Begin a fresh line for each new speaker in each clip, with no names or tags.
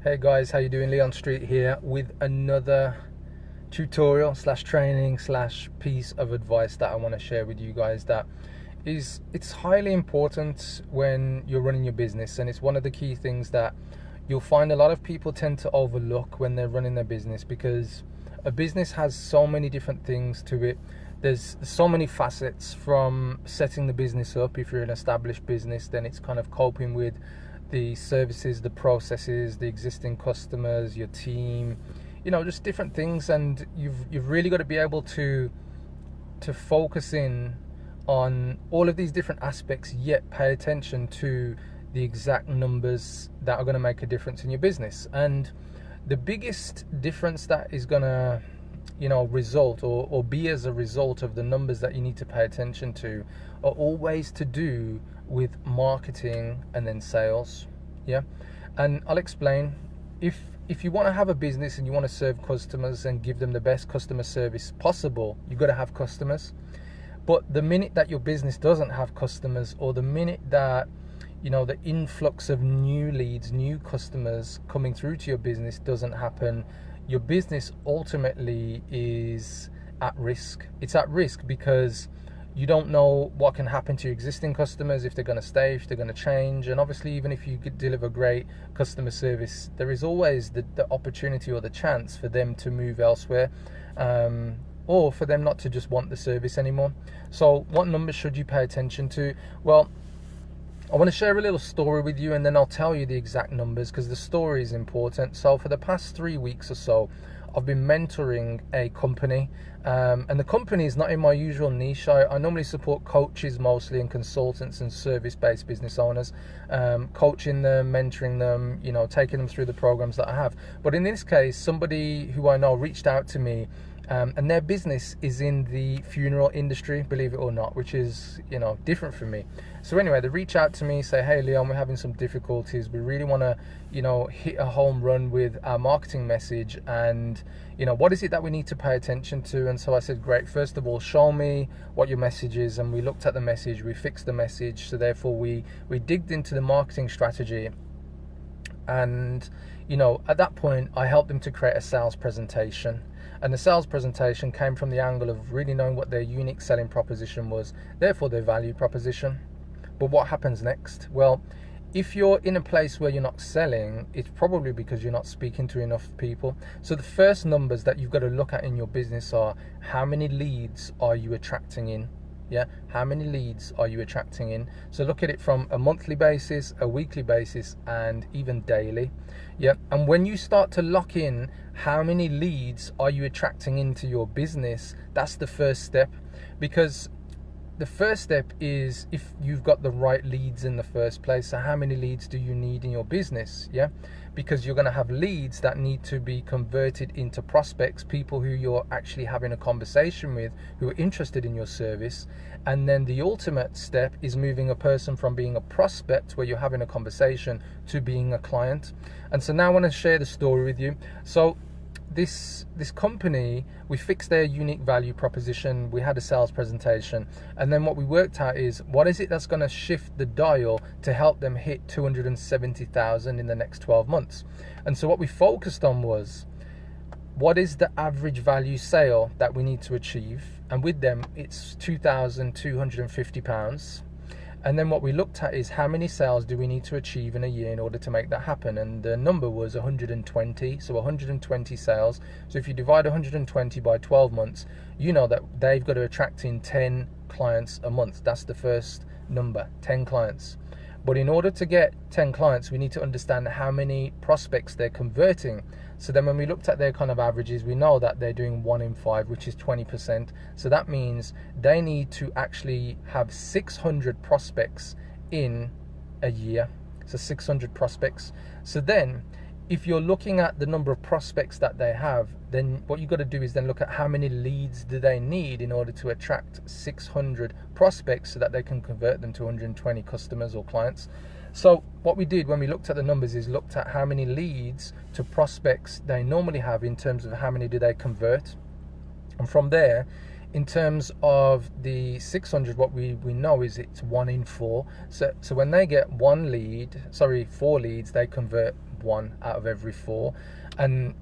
Hey guys, how you doing? Leon Street here with another tutorial slash training slash piece of advice that I want to share with you guys. It's highly important when you're running your business, and it's one of the key things that you'll find a lot of people tend to overlook when they're running their business, because a business has so many different things to it. There's so many facets, from setting the business up. If you're an established business, then it's kind of coping with the services, the processes, the existing customers, your team, just different things. And you've really got to be able to focus in on all of these different aspects, yet pay attention to the exact numbers that are going to make a difference in your business. And the biggest difference that is going to result or be as a result of the numbers that you need to pay attention to are always to do with marketing and then sales. And I'll explain. If you want to have a business and you want to serve customers and give them the best customer service possible, you've got to have customers. But the minute that your business doesn't have customers, or the minute that the influx of new leads, new customers coming through to your business doesn't happen, your business ultimately is at risk. It's at risk because you don't know what can happen to your existing customers, if they're going to stay, if they're going to change. And obviously, even if you could deliver great customer service, there is always the opportunity or the chance for them to move elsewhere, or for them not to just want the service anymore. So what numbers should you pay attention to? Well, I want to share a little story with you, and then I'll tell you the exact numbers, because the story is important. So for the past 3 weeks or so, I've been mentoring a company, and the company is not in my usual niche. I normally support coaches mostly, and consultants and service-based business owners, coaching them, mentoring them, taking them through the programs that I have. But in this case, somebody who I know reached out to me, and their business is in the funeral industry, believe it or not, which is, different from me. So anyway, they reach out to me, say, hey Leon, we're having some difficulties. We really want to, hit a home run with our marketing message. And, what is it that we need to pay attention to? And so I said, great, first of all, show me what your message is. And we looked at the message, we fixed the message. So therefore we digged into the marketing strategy. And, at that point, I helped them to create a sales presentation. And the sales presentation came from the angle of really knowing what their unique selling proposition was, therefore their value proposition. But what happens next? Well, if you're in a place where you're not selling, it's probably because you're not speaking to enough people. So the first numbers that you've got to look at in your business are, how many leads are you attracting in? How many leads are you attracting in? So look at it from a monthly basis, a weekly basis, and even daily. And when you start to lock in how many leads are you attracting into your business, that's the first step. Because the first step is if you've got the right leads in the first place. So how many leads do you need in your business? Because you're going to have leads that need to be converted into prospects, people who you're actually having a conversation with, who are interested in your service. And then the ultimate step is moving a person from being a prospect, where you're having a conversation, to being a client. And so now I want to share the story with you. So this company, we fixed their unique value proposition, we had a sales presentation, and then what we worked out is, what is it that's going to shift the dial to help them hit 270,000 in the next 12 months? And so what we focused on was, what is the average value sale that we need to achieve? And with them, it's £2,250. And then what we looked at is, how many sales do we need to achieve in a year in order to make that happen? And the number was 120, so 120 sales. So if you divide 120 by 12 months, you know that they've got to attract in 10 clients a month. That's the first number, 10 clients. But in order to get 10 clients, we need to understand how many prospects they're converting. So then when we looked at their kind of averages, we know that they're doing 1 in 5, which is 20%. So that means they need to actually have 600 prospects in a year. So 600 prospects. So then if you're looking at the number of prospects that they have, then what you've got to do is then look at how many leads do they need in order to attract 600 prospects, so that they can convert them to 120 customers or clients. So what we did when we looked at the numbers is looked at how many leads to prospects they normally have, in terms of how many do they convert. And from there, in terms of the 600, what we know is it's 1 in 4. So when they get 4 leads, they convert 1 out of every 4. And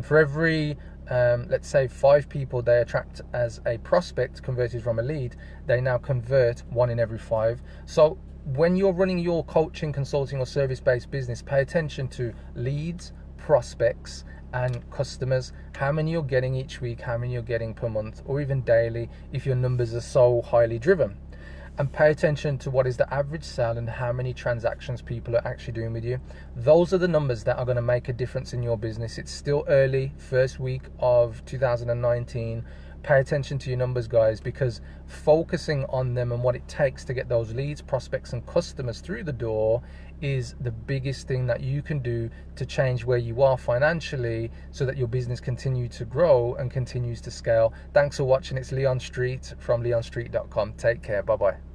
for every let's say 5 people they attract as a prospect converted from a lead, they now convert 1 in every 5. So when you're running your coaching, consulting, or service-based business, pay attention to leads, prospects, and customers. How many you're getting each week, how many you're getting per month, or even daily if your numbers are so highly driven. And pay attention to what is the average sale and how many transactions people are actually doing with you. Those are the numbers that are going to make a difference in your business. It's still early, first week of 2019. Pay attention to your numbers, guys, because focusing on them and what it takes to get those leads, prospects, and customers through the door is the biggest thing that you can do to change where you are financially so that your business continues to grow and continues to scale. Thanks for watching. It's Leon Street from leonstreet.com. Take care. Bye-bye.